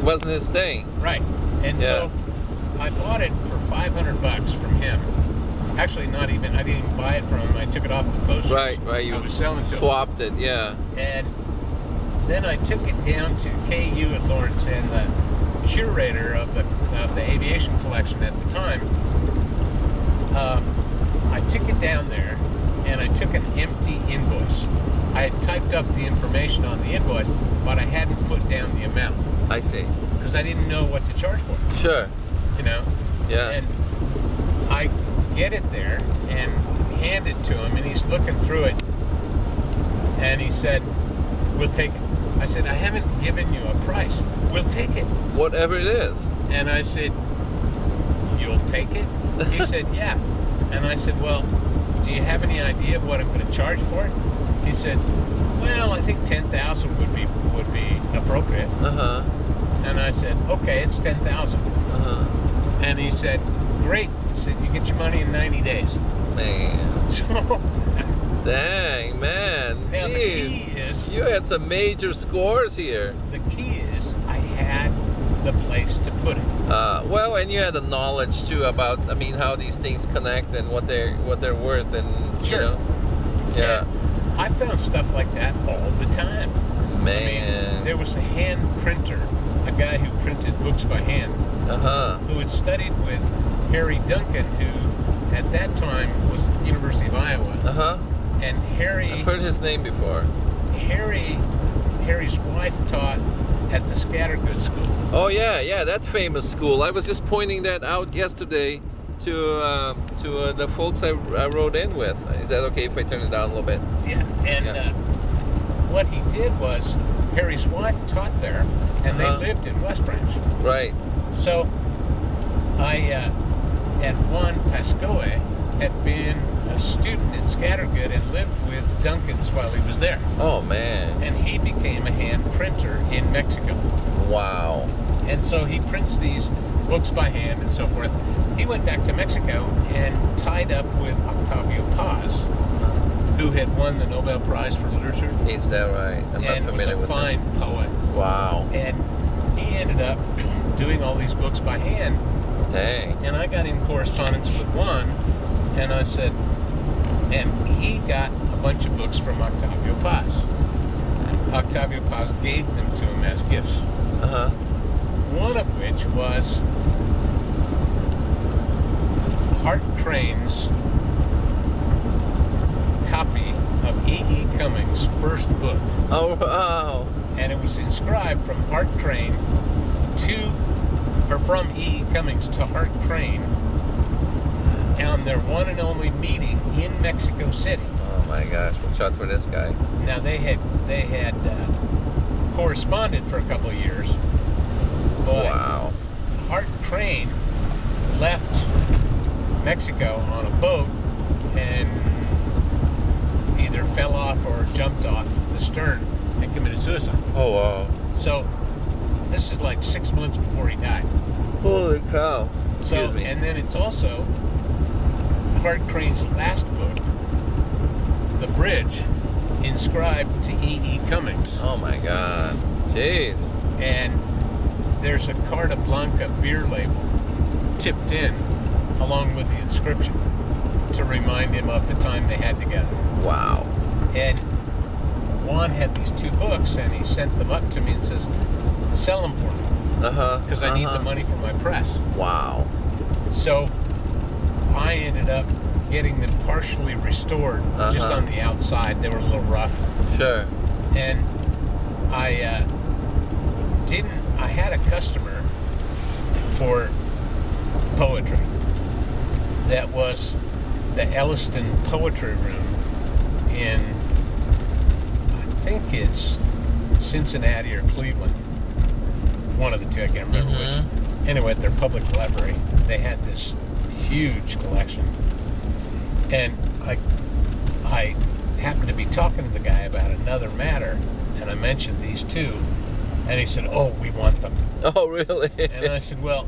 wasn't his thing. Right. And so I bought it for $500 from him. Actually, not even. I didn't even buy it from him. I took it off the poster. Right. You I was selling to swapped it. Yeah. And then I took it down to KU at Lawrence, and the curator of the aviation collection at the time. I took it down there, and I took an empty invoice. I had typed up the information on the invoice, but I hadn't put down the amount. I see. Because I didn't know what to charge for. Sure. You know? Yeah. And I get it there and hand it to him, and he's looking through it, and he said, "We'll take it." I said, "I haven't given you a price. We'll take it." Whatever it is. And I said, "You'll take it?" He said, "Yeah." And I said, "Well, do you have any idea of what I'm going to charge for it?" He said, "Well, I think 10,000 would be appropriate." And I said, "Okay, it's 10,000." And he said, "Great." He said, "You get your money in 90 days." Man. So, dang, man. now Jeez. the key is, You had some major scores here. the key is I had the place to put it. Well, and you had the knowledge too about, I mean, how these things connect and what they're worth, and Sure. you know. Yeah. And I found stuff like that all the time. Man. I mean, there was a hand printer, a guy who printed books by hand, who had studied with Harry Duncan, who at that time was at the University of Iowa. And I've heard his name before. Harry's wife taught at the Scattergood School. Oh yeah, that famous school. I was just pointing that out yesterday to the folks I rode in with. Is that okay if I turn it down a little bit? Yeah, and what he did was Harry's wife taught there, and they lived in West Branch. Right. So and Juan Pascoe had been a student at Scattergood and lived with Duncan's while he was there. Oh man. And he became a hand printer in Mexico. Wow. And so he prints these books by hand and so forth. He went back to Mexico and tied up with Octavio Paz, who had won the Nobel Prize for Literature. Is that right? I'm not familiar with him. And was a fine poet. Wow. And he ended up doing all these books by hand. Dang. And I got in correspondence with Juan, and I said, and he got a bunch of books from Octavio Paz. Octavio Paz gave them to him as gifts. One of which was Hart Crane's copy of E.E. Cummings' first book. Oh wow. And it was inscribed from Hart Crane from E.E. Cummings to Hart Crane on their one and only meeting in Mexico City. Oh my gosh, watch out for this guy. Now they had corresponded for a couple of years, but wow. Hart Crane left Mexico on a boat and either fell off or jumped off the stern and committed suicide. Oh wow. So this is like 6 months before he died. Holy cow. So, and then it's also Hart Crane's last book, The Bridge, inscribed to E.E. Cummings. Oh my God. Jeez. And there's a Carta Blanca beer label tipped in along with the inscription to remind him of the time they had together. Wow. And Juan had these two books, and he sent them up to me and says, "Sell them for me, because I need the money for my press." Wow. So I ended up getting them partially restored, just on the outside. They were a little rough. Sure. And I had a customer for poetry that was the Elliston Poetry Room in, I think it's Cincinnati or Cleveland. One of the two, I can't remember which. Anyway, at their public library, they had this huge collection. And I happened to be talking to the guy about another matter, and I mentioned these two, and he said, "Oh, we want them." Oh, really? And I said, "Well,